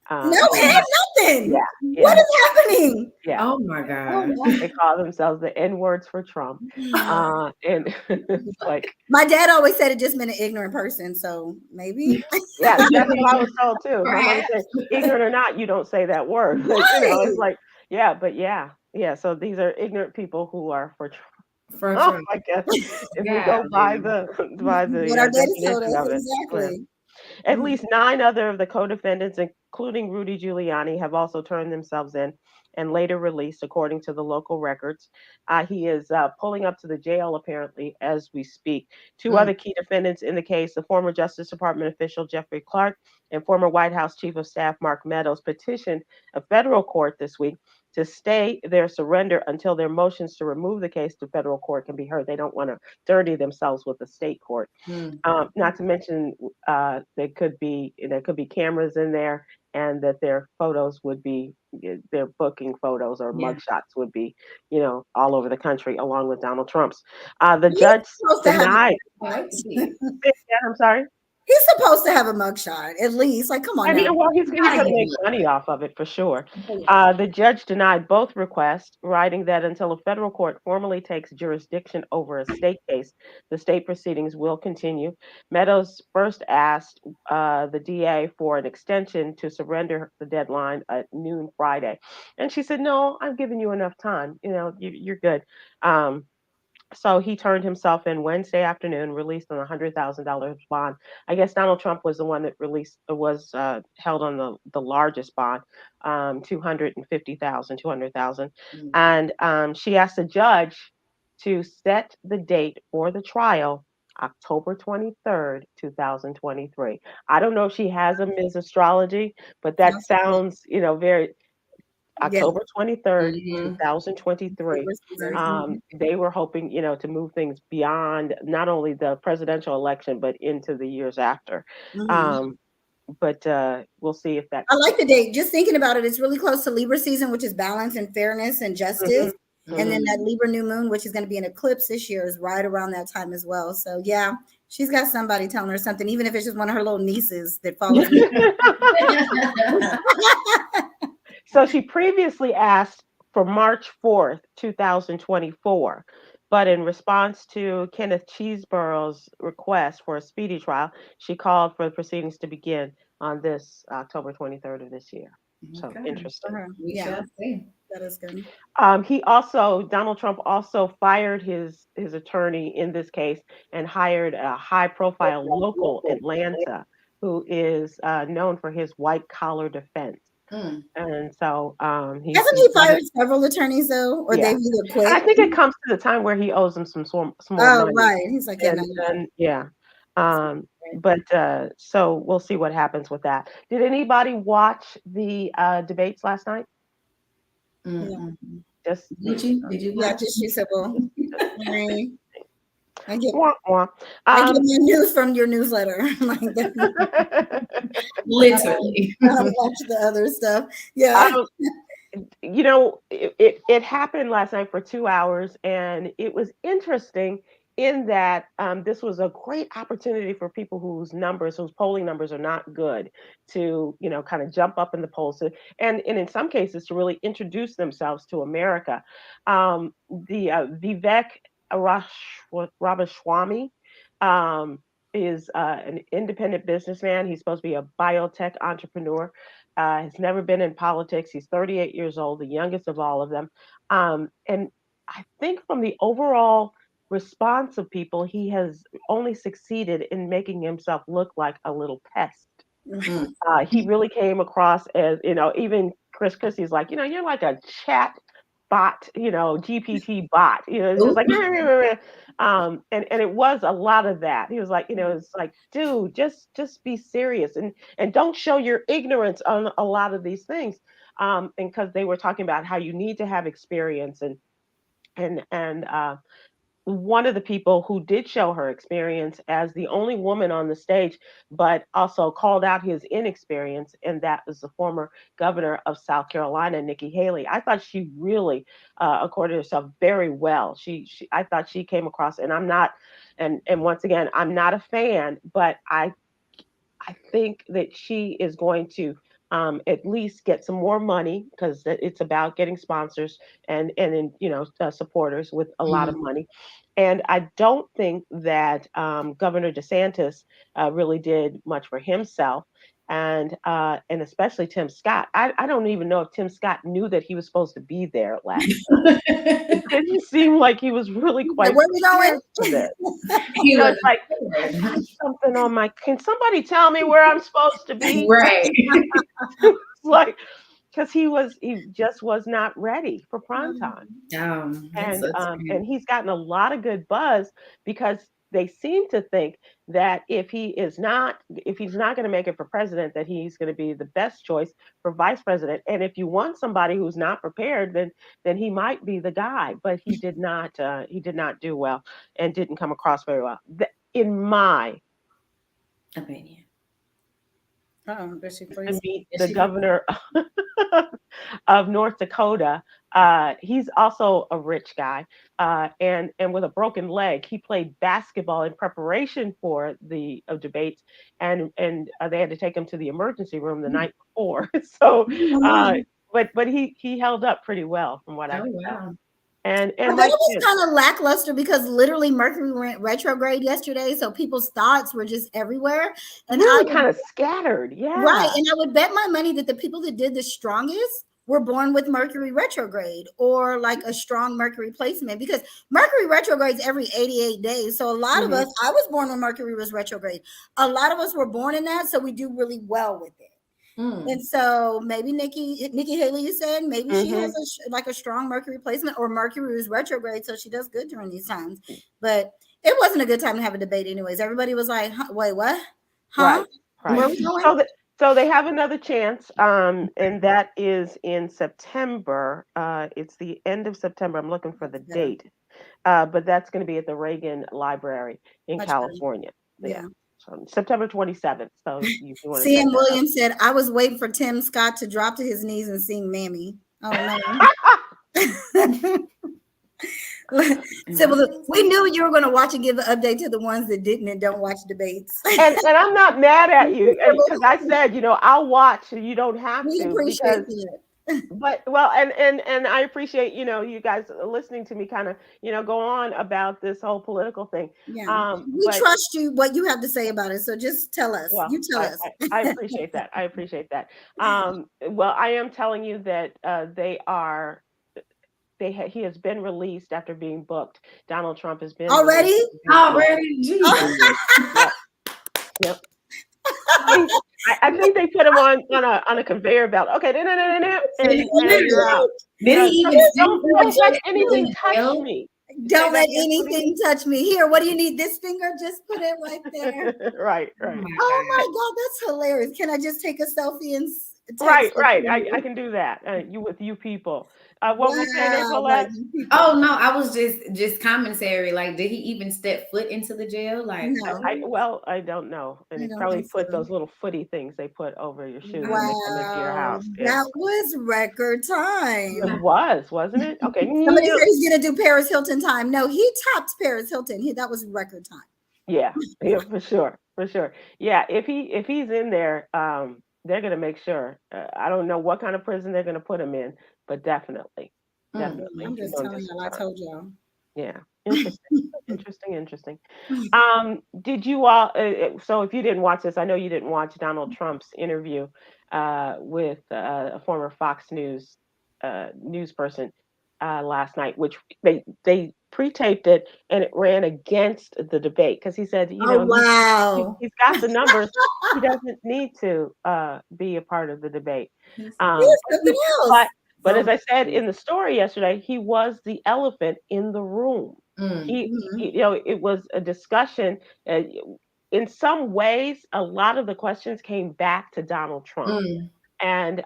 No, Um, have yeah, nothing. What yeah, is happening? yeah. Oh my Oh God. my. They call themselves the N words for Trump. And it's like, My dad always said it just meant an ignorant person, so maybe. yeah, that's what I was told too. My mother said, Perhaps. ignorant or not, you don't say that word. But it's Right. like, yeah, but yeah, yeah. So these are ignorant people who are for For Trump, sure. I guess, if we go by Golly. the by What our the daddy told definition us, of it. Yeah. exactly. At least 9 other of the co-defendants, including Rudy Giuliani, have also turned themselves in and later released, according to the local records. He is pulling up to the jail, apparently, as we speak. Two Mm, other key defendants in the case, the former Justice Department official Jeffrey Clark and former White House Chief of Staff Mark Meadows, petitioned a federal court this week to stay their surrender until their motions to remove the case to federal court can be heard. They don't want to dirty themselves with the state court. mm. Not to mention, there could be cameras in there, and that their photos would be their booking photos or Yeah. mugshots would be, all over the country, along with Donald Trump's. The He's judge supposed to have. denied. I like to see it. Yeah, I'm sorry. He's supposed to have a mugshot at least. Like, come on And now. well, he's Gotta going to give make you money off of it for sure. one. The judge denied both requests, writing that until a federal court formally takes jurisdiction over a state case, the state proceedings will continue. Meadows first asked the DA for an extension to surrender the deadline at noon Friday, and she said, "No, I'm giving you enough time. You're good." Um, so he turned himself in Wednesday afternoon, released on $100,000 bond. I guess Donald Trump was the one that was held on the largest bond, 250,000, 200,000, Mm. and she asked the judge to set the date for the trial. October 23rd, 2023. I don't know if she has a Ms. Astrology, but that sounds, very Yeah. October 23rd, Mhm. 2023. Mhm. They were hoping, to move things beyond not only the presidential election, but into the years after. Mhm. Um, but we'll see if that I like the sticks. date. Just thinking about it, it's really close to Libra season, which is balance and fairness and justice. Mhm, And then mhm. that Libra new moon, which is going to be an eclipse this year, is right around that time as well. So yeah, she's got somebody telling her something, even if it's just one of her little nieces that follows me. So she previously asked for March 4th, 2024, but in response to Kenneth Cheeseborough's request for a speedy trial, she called for the proceedings to begin on this October 23rd of this year. So Okay. interesting. We Yeah, shall see. that is good. Donald Trump also fired his attorney in this case and hired a high profile local Atlanta who is known for his white collar defense. Mm. And so Hasn't he's he brought it, fired several attorneys though, or yeah. they've either And I quit? think it comes to the time where he owes them some more Oh, money. right. He's like, yeah, no, no. And yeah. But so we'll see what happens with that. Did anybody watch the debates last night? Yeah, Mm-mm. Just Did me. you? Did you yeah, watch? just you said, well, right. I get Wah, wah. I get Um, my news from your newsletter. Like that. Literally. I don't watch the other stuff. Yeah. um, it happened last night for 2 hours, and it was interesting in that this was a great opportunity for people whose polling numbers are not good to, kind of jump up in the polls and in some cases to really introduce themselves to America. The Vivek Ramaswamy um, is an independent businessman. He's supposed to be a biotech entrepreneur. Has never been in politics. He's 38 years old, the youngest of all of them. And I think from the overall response of people, he has only succeeded in making himself look like a little pest. Mm. He really came across as, even Chris Christie's like, you're like a chat bot, GPT bot. It's just Ooh. like, and it was a lot of that. He was like, it's like, dude, just be serious and don't show your ignorance on a lot of these things. And because they were talking about how you need to have experience and one of the people who did show her experience as the only woman on the stage, but also called out his inexperience, and that was the former governor of South Carolina, Nikki Haley. I thought she really accorded herself very well. I thought she came across, and I'm not, and once again, I'm not a fan, but I think that she is going to at least get some more money because it's about getting sponsors and supporters with a lot of Mhm. money. And I don't think that Governor DeSantis really did much for himself, and especially Tim Scott. I don't even know if Tim Scott knew that he was supposed to be there last night. It didn't seem like he was really Like, quite where we going? prepared for this. He was It's like, I got something on my, can somebody tell me where I'm supposed to be? right. Like, because he just was not ready for prime time. That's And so and true. he's gotten a lot of good buzz because they seem to think that if he's not going to make it for president, that he's going to be the best choice for vice president. And if you want somebody who's not prepared, then he might be the guy. But he did not do well and didn't come across very well. In my Opinion. Does she to freeze? meet Is the she from- governor of North Dakota. He's also a rich guy, and with a broken leg, he played basketball in preparation for the debates, and they had to take him to the emergency room the night before. So, Oh, uh, no. but he held up pretty well from what I Oh, could tell, wow. I and thought it that's was good. kind of lackluster because literally Mercury went retrograde yesterday, so people's thoughts were just everywhere. And I Really would, kind of scattered, right, yeah. and I would bet my money that the people that did the strongest were born with Mercury retrograde or like a strong Mercury placement because Mercury retrogrades every 88 days. So a lot of us, Hmm. I was born when Mercury was retrograde. A lot of us were born in that, so we do really well with it. Mm. And so maybe Nikki Haley, you said maybe she has Hmm. like a strong Mercury placement, or Mercury is retrograde, so she does good during these times. But it wasn't a good time to have a debate, anyways. Everybody was like, huh, "Wait, what? Huh? Right, Where right. are we going?" So they have another chance, and that is in September. It's the end of September. I'm looking for That's the better, date, but that's going to be at the Reagan Library in much better. California. Yeah, Yeah. so September 27th. So if you want to check C.M. that Williams said, "I was waiting for Tim Scott to drop to his knees and sing 'Mammy.'" Oh out. no. So we knew you were going to watch and give an update to the ones that didn't and don't watch debates. And I'm not mad at you because I said, I'll watch. You don't have We to appreciate because that. but well and I appreciate you guys listening to me kind of go on about this whole political thing. Yeah. We But trust you, what you have to say about it. So just tell us. well, You tell us. I appreciate that. I appreciate that. Well, I am telling you that he has been released after being booked. Donald Trump has been released Already? after being booked. Already? Yep, Jesus. yep, yep. I, I think they put him on a conveyor belt. Okay, no, no, no, no, no, and you're out. Did he even Don't let still in anything the touch jail? me. Say Don't that let again, what do you anything touch me. Here, what do you need? This finger? Just put it right there. mean? Right, Oh right. my Oh God. my God, that's hilarious. Can I just take a selfie and text Right, it to right. I you? can do that. You with you people. What were you saying, Wow, like Nicolette? you people. Oh no, I was just commentary. Like, did he even step foot into the jail? Like, No, I don't know. And I he don't probably think put so. those little footy things they put over your shoes when they come into your Wow, house. Yeah. that was record It time. was, wasn't it? Okay. Somebody said he's gonna do Paris Hilton time. No, he topped Paris Hilton. That was record time. Yeah, yeah, for sure, for sure. Yeah, if he's in there, they're gonna make sure. I don't know what kind of prison they're gonna put him in, but definitely, definitely, I'm he's just gonna do telling some y'all. I time. told y'all. Yeah, interesting, interesting, interesting. Did you all? So if you didn't watch this, I know you didn't watch Donald Trump's interview with a former Fox News news person last night, which they pre-taped it and it ran against the debate because he said, Oh wow. he's got the numbers, he doesn't need to be a part of the debate. Here's But something else. but as I said in the story yesterday, he was the elephant in the room. mm, It was a discussion. In some ways, a lot of the questions came back to Donald Trump. mm, And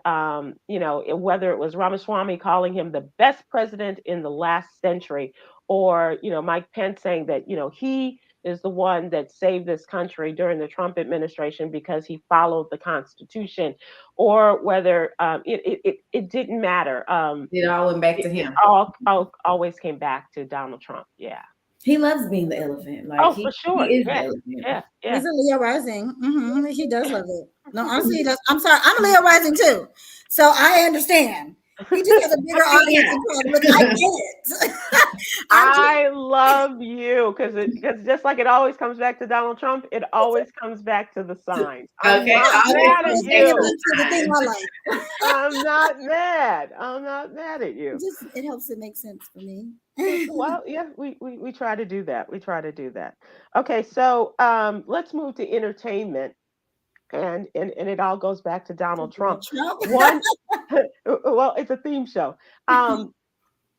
whether it was Ramaswamy calling him the best president in the last century, or Mike Pence saying that he is the one that saved this country during the Trump administration because he followed the Constitution, or whether it didn't matter. It all went back to It him. always came back to Donald Trump. Yeah. He loves being the elephant. Like Oh, for he sure. is the Yeah. elephant. Yeah. Yeah. He's a Leo rising. He does love it. No, honestly, he does. I'm sorry, I'm a Leo rising too, so I understand. He just has a bigger audience in Club. Look, I get it. I love you because just like it always comes back to Donald Trump, it always comes back to the signs. I'm Okay, not mad at you. The thing I like. I'm not mad. I'm not mad at you. It helps it make sense for me. Well, yeah, we try to do that. We try to do that. Okay, so let's move to entertainment, and it all goes back to Donald Trump. One, well, it's a theme show.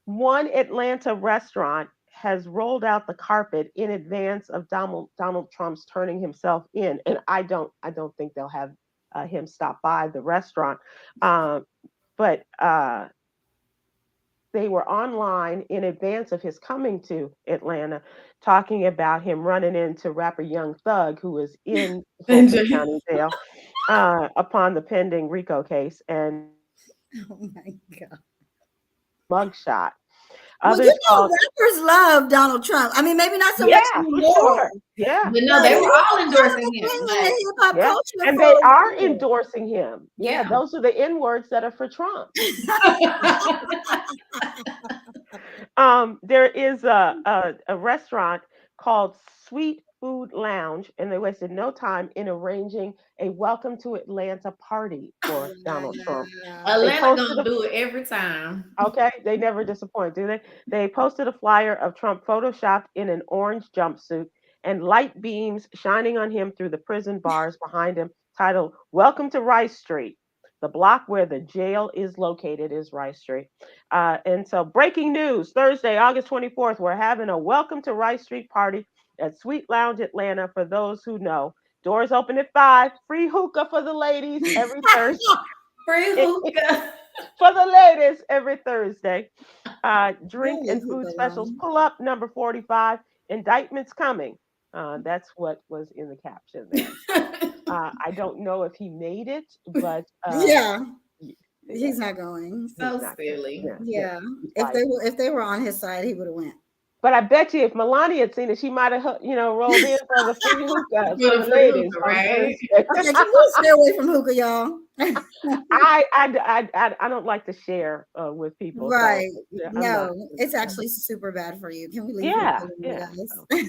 One Atlanta restaurant has rolled out the carpet in advance of Donald Trump's turning himself in, and I don't think they'll have him stop by the restaurant, but they were online in advance of his coming to Atlanta, talking about him running into rapper Young Thug, who is in Fulton County Jail upon the pending RICO case, and oh my God. mugshot. Well, rappers love Donald Trump. I mean, maybe not so much anymore. Sure. Yeah. But no, they were all endorsing him. Yeah. And they are endorsing him. Yeah, those are the N words that are for Trump. There is a restaurant called Sweet Food Lounge, and they wasted no time in arranging a welcome to Atlanta party for Donald Trump. Atlanta gonna do it every time. Okay, they never disappoint, do they? They posted a flyer of Trump photoshopped in an orange jumpsuit and light beams shining on him through the prison bars behind him, titled "Welcome to Rice Street." The block where the jail is located is Rice Street. And so, breaking news: Thursday, August 24th, we're having a Welcome to Rice Street party at Sweet Lounge Atlanta. For those who know, doors open at 5. Free hookah for the ladies every Thursday. Free hookah for the ladies every Thursday. Drink and food specials. Pull up number 45. Indictments coming. That's what was in the caption there. I don't know if he made it, but he's not going. So silly. Yeah. If they were on his side, he would have went. But I bet you if Melania had seen it, she might have, rolled in for the free hookah for the ladies. Right? Can you stay away from hookah, y'all? I don't like to share with people. Right. So, no, it's actually super bad for you. Can we leave? Yeah.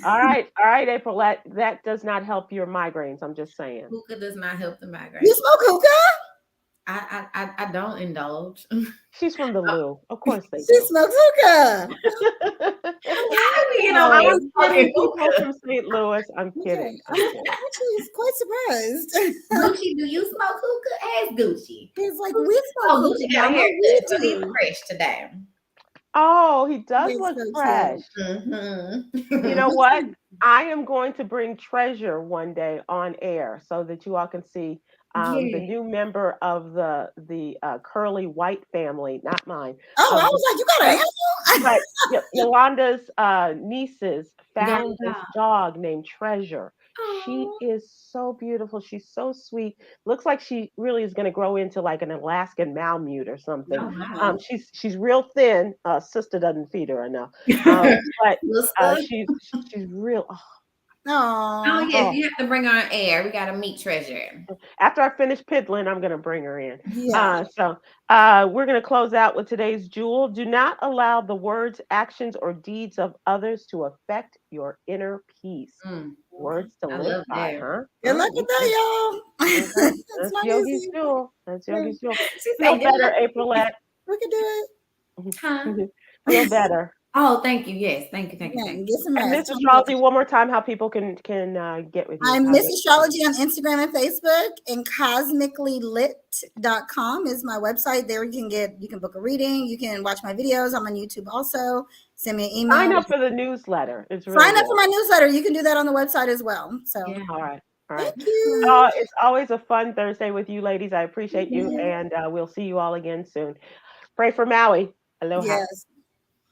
All right, April. That does not help your migraines. I'm just saying. Hookah does not help the migraines. You smoke hookah? I don't indulge. She's from the Lou. Of course they do. She smokes hookah. I'm kidding. People from St. Louis. I'm kidding. Actually, quite surprised. Gucci, do you smoke hookah? Ask Gucci. He's like, we smoke hookah. Gucci got hair good, so he's fresh today. Oh, he does look fresh. Mm-hmm. You know what? I am going to bring Treasure one day on air so that you all can see the new member of the curly white family, not mine. Oh, I was like, you got an animal? But Yolanda's nieces found this dog named Treasure. Aww. She is so beautiful. She's so sweet. Looks like she really is going to grow into like an Alaskan Malamute or something. Oh, she's real thin. Sister doesn't feed her enough, but she's real. Oh yes, you have to bring her on air. We got to meet Treasure. After I finish piddling, I'm going to bring her in. Yeah. So we're going to close out with today's jewel. Do not allow the words, actions, or deeds of others to affect your inner peace. Words to live by, huh? Good luck with that, y'all. That's Yogi's jewel. That's Yogi's jewel. Feel better, Aprilette. We can do it. Huh? Feel better. Oh, thank you. Yes, thank you. Get some rest. And Miss Astrology, one more time, how people can get with you. I'm Miss Astrology on Instagram and Facebook, and cosmicallylit.com is my website. There you can book a reading. You can watch my videos. I'm on YouTube also. Send me an email. Sign up for the newsletter. It's really Sign up for my newsletter. You can do that on the website as well. So all right. Thank you. It's always a fun Thursday with you ladies. I appreciate you, and we'll see you all again soon. Pray for Maui. Aloha. Yes.